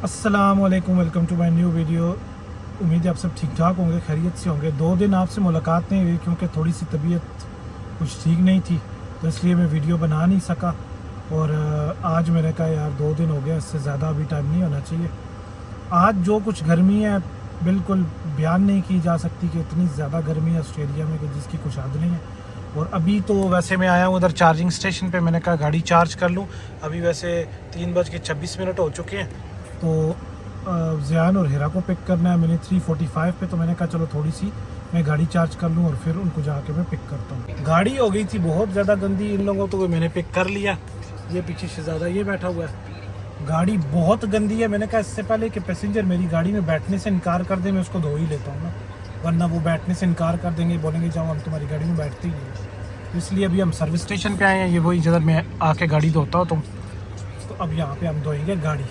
अस्सलामुअलैकुम, welcome to my new video. उम्मीद है आप सब ठीक ठाक होंगे, खैरियत से होंगे। 2 दिन आपसे मुलाकात नहीं हुई क्योंकि थोड़ी सी तबीयत कुछ ठीक नहीं थी, तो इसलिए मैं वीडियो बना नहीं सका। और आज मैंने कहा यार 2 दिन हो गया, इससे ज़्यादा अभी टाइम नहीं होना चाहिए। आज जो कुछ गर्मी है बिल्कुल बयान नहीं की जा सकती कि इतनी ज़्यादा गर्मी है ऑस्ट्रेलिया में कि जिसकी कुछ हद नहीं है। और अभी तो वैसे मैं आया हूँ उधर चार्जिंग स्टेशन पे, मैंने कहा गाड़ी चार्ज कर लूँ। अभी वैसे 3:26 हो चुके हैं, तो ज़ियान और हिरा को पिक करना है मैंने 3:45 पे। तो मैंने कहा चलो थोड़ी सी मैं गाड़ी चार्ज कर लूँ और फिर उनको जाके मैं पिक करता हूँ। गाड़ी हो गई थी बहुत ज़्यादा गंदी इन लोगों, तो मैंने पिक कर लिया। ये पीछे शहजादा ये बैठा हुआ है। गाड़ी बहुत गंदी है। मैंने कहा इससे पहले कि पैसेंजर मेरी गाड़ी में बैठने से इनकार कर दे, मैं उसको धो ही लेता हूँ ना, वरना वो बैठने से इनकार कर देंगे, बोलेंगे जाओ हम तुम्हारी गाड़ी में बैठते ही नहीं। इसलिए अभी हम सर्विस स्टेशन पे आए हैं, ये वही जगह मैं आके गाड़ी धोता हूँ। तो अब यहाँ पे हम धोएंगे गाड़ी।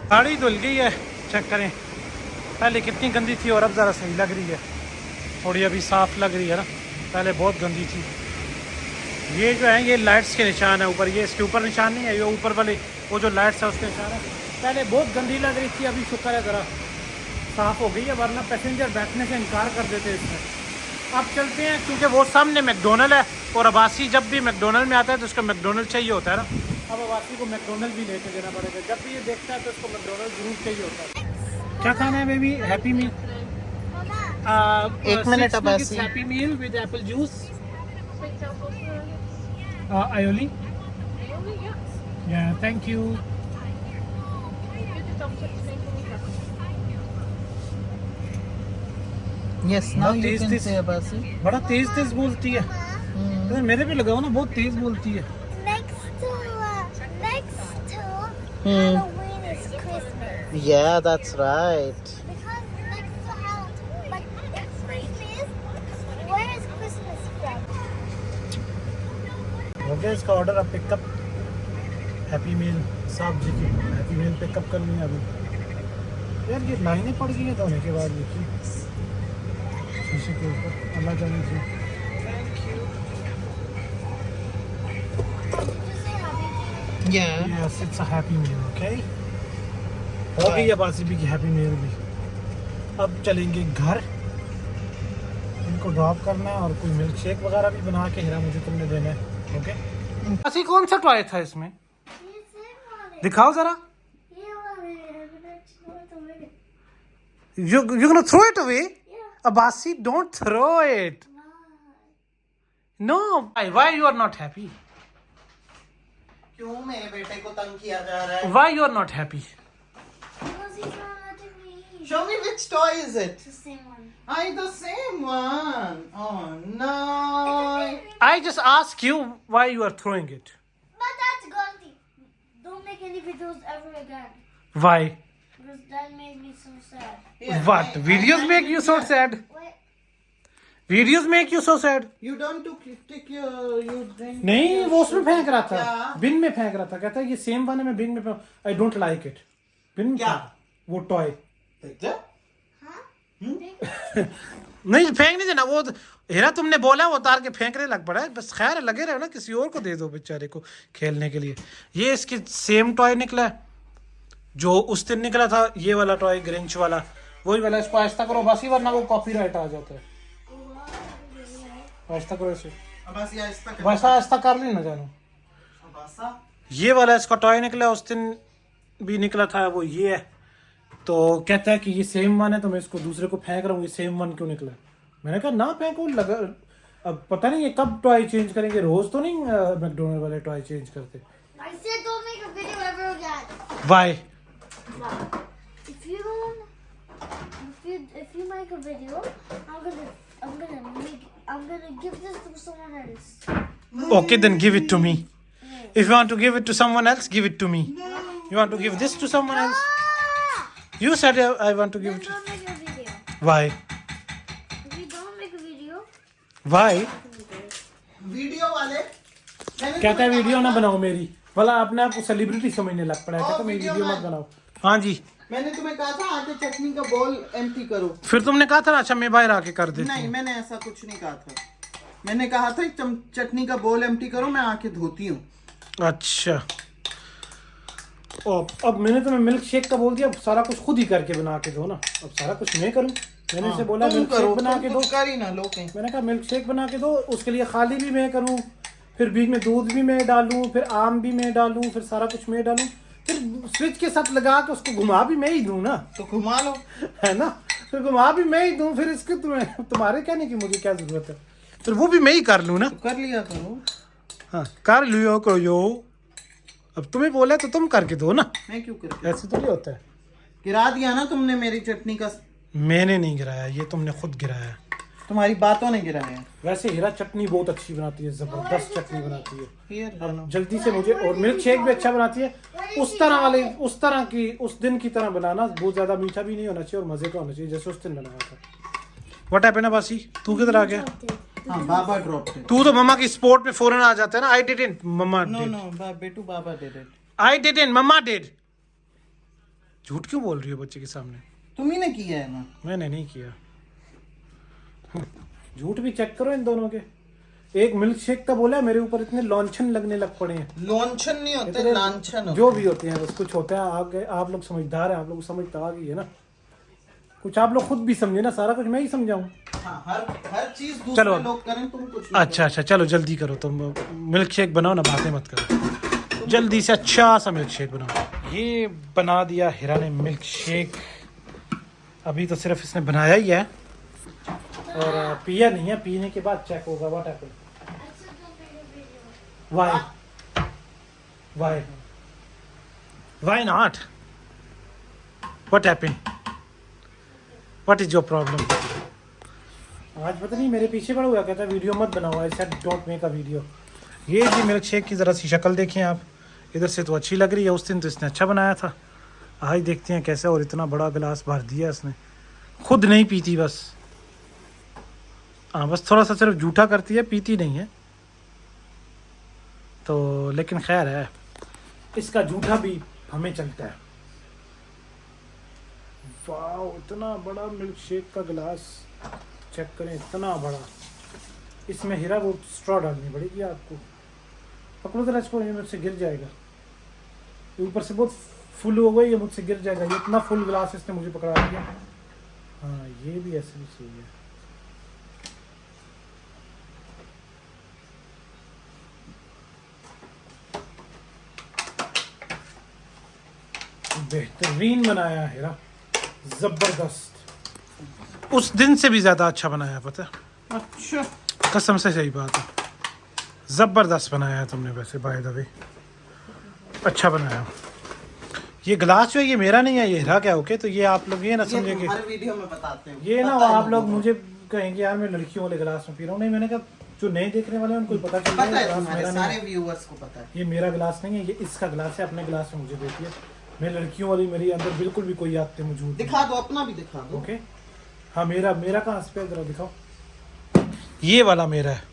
गाड़ी धुल गई है, चेक करें पहले कितनी गंदी थी और अब ज़रा सही लग रही है, थोड़ी अभी साफ़ लग रही है ना, पहले बहुत गंदी थी। ये जो है ये लाइट्स के निशान है ऊपर, ये इसके ऊपर निशान नहीं है, ये ऊपर वाले वो जो लाइट्स है उसके निशान है। पहले बहुत गंदी लग रही थी, अभी शुक्र है ज़रा साफ़ हो गई है, वरना पैसेंजर बैठने से इनकार कर देते इसमें। अब चलते हैं क्योंकि वो सामने मैकडोनल्ड है और अब्बासी जब भी मैकडोनल्ड में आता है तो उसका मैकडोनल्ड चाहिए होता है ना। अब अब्बासी को मैकडोनल्ड भी लेके देना पड़ेगा, जब भी ये देखता है तो उसको मैकडोनल्ड जरूर चाहिए होता है। क्या खाना है baby? Happy meal. 1 minute Abbasi. Happy meal with apple juice. Aioli? Yeah, thank you. Yes, now बहुत you तेज can तेज say अब्बासी। बड़ा तेज बोलती है। तो मेरे पे लगाओ ना, बहुत तेज बोलती है। Next to Halloween is Christmas. Yeah, that's right. Because next to Halloween, but it's Christmas. Where is Christmas from? हो गया इसका ऑर्डर, अब पिकअप हैप्पी मील साहब जी की हैप्पी मील पिकअप करनी है अभी। यार ये लाइनें पड़ गई हैं धोने के बाद, देखिए शीशे के ऊपर, अल्लाह जाने जी। Yeah. Yes, it's a happy meal, okay? हो गई है बासी भी की हैप्पी मील भी। अब चलेंगे घर, इनको ड्रॉप करना है और कोई मिल्क शेक वगैरह भी बना के हिरा मुझे तुमने देना है, ओके? बासी कौन सा टॉय था इसमें? दिखाओ जरा। You're gonna throw it away? Abasi, don't throw it. No. Why you are not happy? क्यों मेरे बेटे को तंग किया जा रहा है? Why you are not happy? Because he's not letting me eat. Show me which toy is it? It's the same one. The same one. Oh no. I just ask you why you are throwing it. But that's Gandhi. Don't make any videos ever again. Why? Because that made me so sad. Yeah, What? Videos make you so sad? Wait. Videos make you so sad? You don't take your you drink. नहीं, वो उसमें फेंक रहा था, क्या? बिन में फेंक रहा था। कहता है ये सेम वन है, मैं बिन में फेंक। I don't like it. बिन में क्या? फेंक, वो टॉय नहीं फेंक नहीं देना। वो हेरा तुमने बोला वो उतार के फेंकने लग पड़ा है, बस खैर लगे रहो ना, किसी और को दे दो बेचारे को खेलने के लिए। ये इसकी सेम टॉय निकला है जो उस दिन निकला था, ये वाला टॉय ग्रिंच वाला, वही वाला। इसको आहिस्ता करो बासी, वरना वो कॉपीराइट आ जाता है। आहिस्ता करो इसे, अब्बासी आहिस्ता कर। वैसा आहिस्ता कर ली ना जानू। अब्बासा। ये वाला इसका टॉय निकला, उस दिन भी निकला था वो ये है। तो कहता है कि ये सेम वन है, तो मैं इसको दूसरे को फेंक रहा हूँ, ये सेम वन क्यों निकला? मैंने कहा ना फेंको, लगा। अब पता नहीं ये कब टॉय चेंज करेंगे, रोज तो नहीं मैकडोनल्ड वाले टॉय चेंज करते। I said don't make a video ever again. Why? If you make a video, I'm gonna give this to someone else. Okay, then give it to me. If you want to give it to someone else, give it to me. You want to give this to someone else? You said I want to give Then it. don't make a video. Why? If you don't make a video, Why? Video वाले कहता है video ना बनाओ मेरी, भला अपने आप को सेलिब्रिटी समझने लग पड़ा है। कहता मेरी वीडियो मत बनाओ। हाँ जी, मैंने तुम्हें कहा था आके चटनी का बोल एम्प्टी करो। फिर तुमने कहा था ना अच्छा मैं बाहर आके कर देती नहीं, हूँ। मैंने ऐसा कुछ नहीं कहा था। मैंने कहा था चटनी का बोल एम्प्टी करो, मैं आके धोती हूँ। अच्छा, और अब मैंने तुम्हें मिल्क शेक का बोल दिया, अब सारा कुछ खुद ही करके बना के दो ना। अब सारा कुछ मैं करूँ? मैंने से बोला तुम मिल्क करो, शेक बना के दो, कर ही ना लो कहीं। मैंने कहा मिल्क शेक बना के दो, उसके लिए खाली भी मैं करूँ, फिर बीच में दूध भी मैं डालूँ, फिर आम भी मैं डालूँ, फिर सारा कुछ मैं डालूँ, फिर स्विच के साथ लगा के उसको घुमा भी मैं ही दूँ ना, तो घुमा लो, है ना, फिर घुमा भी मैं ही दूँ, फिर इसके तुम्हारे कहने की मुझे क्या जरूरत है, फिर वो भी मैं ही कर लूँ ना। तो कर लिया करो। हाँ कर लियो करो, अब तुम्हें बोला तो तुम करके दो ना, मैं क्यों करके? ऐसे तो नहीं होता है। गिरा दिया ना तुमने मेरी चटनी का। मैंने नहीं गिराया, ये तुमने खुद गिराया। तुम्हारी बातों ने गिराया। वैसे हीरा चटनी बहुत अच्छी बनाती है, जबरदस्त चटनी बनाती है। Here, डालो। जल्दी से मुझे, और मिल्क शेक भी अच्छा बनाती है, उस तरह वाले, उस तरह की, उस दिन की तरह बनाना, बहुत ज्यादा मीठा भी नहीं होना चाहिए और मजे का होना चाहिए, जैसे उस दिन बनाया था। व्हाट हैपेंड बासी, तू किधर आ गया? हाँ, बाबा ड्रॉप थे। तू तो मम्मा की स्पोर्ट पे फौरन आ जाता है ना। I didn't, mumma no did. No बेटू, बाबा did it. I didn't, mumma did. झूठ क्यों बोल रही हो बच्चे के सामने? तुम ही ने किया है ना। मैंने नहीं किया। झूठ भी चेक करो इन दोनों के। एक मिल्क शेक का बोला है, मेरे ऊपर इतने लॉन्छन लगने लग पड़े हैं। लॉन्छन नहीं होते, लांछन होते। जो भी होते हैं बस कुछ होता है। आप लोग समझदार हैं, आप लोग को समझ तो आ गई है ना। कुछ आप लोग खुद भी समझे ना, सारा कुछ मैं ही समझाऊं। हाँ, हर चीज दूसरे चलो। लोग करें, तुम कुछ नहीं अच्छा अच्छा, चलो जल्दी करो तुम, मिल्क शेक बनाओ ना, बातें मत करो, जल्दी से अच्छा सा मिल्क शेक बनाओ। ये बना दिया हीरा ने मिल्क शेक। अभी तो सिर्फ इसने बनाया ही है और पिया नहीं है, पीने के बाद चेक होगा what happened. Why not? What happened? What is your problem? आज पता नहीं मेरे पीछे पड़ा हुआ, कहता है वीडियो मत बनाओ, I said don't make a video. ये जी मिल्क शेक की ज़रा सी शक्ल देखें आप, इधर से तो अच्छी लग रही है, उस दिन तो इसने अच्छा बनाया था। आज देखते हैं कैसे, और इतना बड़ा गिलास भर दिया इसने, खुद नहीं पीती बस। हाँ बस थोड़ा सा सिर्फ जूठा करती है, पीती नहीं है तो, लेकिन खैर है, इसका जूठा भी हमें चलता है। वाह, इतना बड़ा मिल्क शेक का गिलास, चेक करें, इतना बड़ा। इसमें हीरा वो स्ट्रॉ डालनी पड़ेगी आपको। पकड़ो जरा इसको, ये मुझसे गिर जाएगा। ऊपर से बहुत फुल हो गई, ये मुझसे गिर जाएगा। ये इतना फुल गिलास इसने मुझे पकड़ा दिया। हाँ ये भी ऐसे भी सही है। बेहतरीन बनाया हीरा, जबरदस्त। उस दिन से भी ज्यादा अच्छा बनाया, पता है? अच्छा, कसम से सही बात है, जबरदस्त बनाया है तुमने। वैसे बाय द वे अच्छा बनाया। ये गिलास जो है ये मेरा नहीं है, ये हीरा क्या ओके। तो ये आप लोग ये ना समझेंगे, हर वीडियो में बताते हैं। ये ना आप लोग मुझे कहेंगे यार मैं लड़कियों वाले गिलास में पी रहा हूँ। नहीं, मैंने कहा जो नए देखने वाले हैं उनको पता चल पता है, गिलास तुम्हारे मेरा सारे नहीं है। व्यूअर्स को पता है। ये मेरा गिलास नहीं है, ये इसका गिलास है, अपने गिलास में मुझे देती है। मैं लड़कियों वाली, मेरी अंदर बिल्कुल भी कोई आदतें मौजूद नहीं। दिखा दो, अपना भी दिखा दो। ओके हाँ, मेरा कहाँ पे, जरा दिखाओ। ये वाला मेरा है,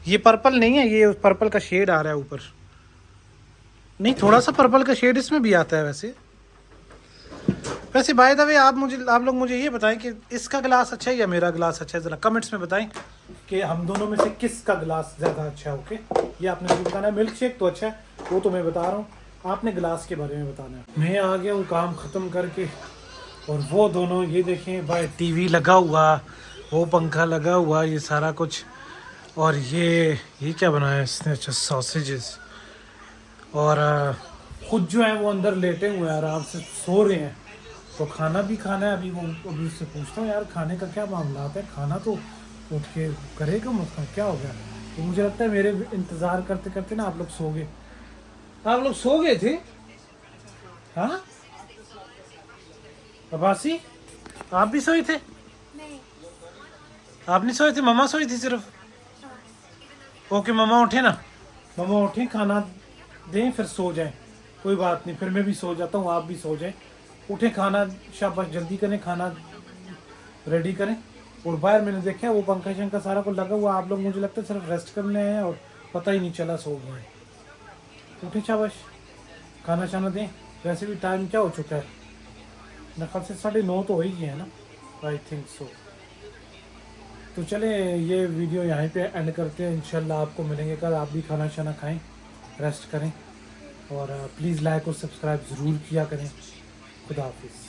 ये पर्पल नहीं है, ये पर्पल का शेड आ रहा है ऊपर। नहीं, थोड़ा सा पर्पल का शेड इसमें भी आता है वैसे। वैसे बाय द वे आप लोग मुझे ये बताएं कि इसका गिलास अच्छा है या मेरा गिलास अच्छा है, जरा कमेंट्स में बताएं कि हम दोनों में से किसका गिलास ज़्यादा अच्छा है। ओके, ये आपने मुझे बताना है। मिल्क शेक तो अच्छा है, वो तो मैं बता रहा हूँ, आपने गिलास के बारे में बताना है। मैं आ गया हूँ काम ख़त्म करके, और वो दोनों ये देखें भाई, टीवी लगा हुआ, वो पंखा लगा हुआ, ये सारा कुछ। और ये क्या बनाया इसने? अच्छा, सॉसेजेस। और खुद जो है वो अंदर लेटे हुए हैं, आराम से सो रहे हैं। तो खाना भी खाना है। अभी उससे पूछता हूँ यार खाने का क्या मामला है, खाना तो उठ के करेगा मुझको, क्या हो गया? तो मुझे लगता है मेरे इंतज़ार करते करते ना आप लोग सो गए। आप लोग सो गए थे? हाँ अब्बासी, आप भी सोए थे? नहीं। आप नहीं सोए थे? मम्मा सोई थी सिर्फ? ओके, मम्मा उठे ना, मम्मा उठे, खाना दें फिर सो जाएं। कोई बात नहीं, फिर मैं भी सो जाता हूँ, आप भी सो जाएं। उठे, खाना शाबाश जल्दी करें, खाना रेडी करें। और बाहर मैंने देखा वो पंखा शंखा सारा को लगा हुआ, आप लोग मुझे लगता है सिर्फ रेस्ट करने हैं और पता ही नहीं चला सो गए। उठे शाबाश, खाना शाना दें। वैसे भी टाइम क्या हो चुका है, मेरे ख्याल से 9:30 तो हो ही गया है ना, आई थिंक सो। तो चलें ये वीडियो यहाँ पे एंड करते हैं। इंशाल्लाह आपको मिलेंगे कल। आप भी खाना शाना खाएं, रेस्ट करें और प्लीज़ लाइक और सब्सक्राइब ज़रूर किया करें। खुदा हाफिज़।